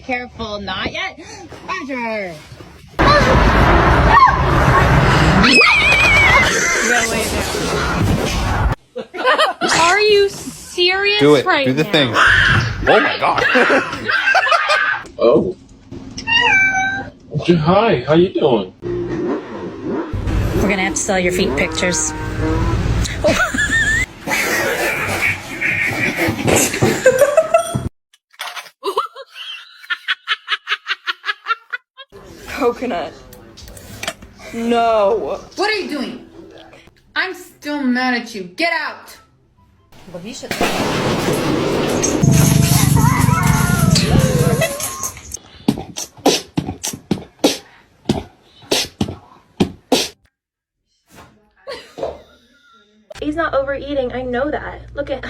Be careful. Not yet. Roger. Are you serious? Do it. Right Do the now? thing. Oh my god. Oh. Hi, how you doing? We're gonna have to sell your feet pictures. Coconut. No. What are you doing? I'm still mad at you. Get out! Well, you should. He's not overeating. I know that. Look at.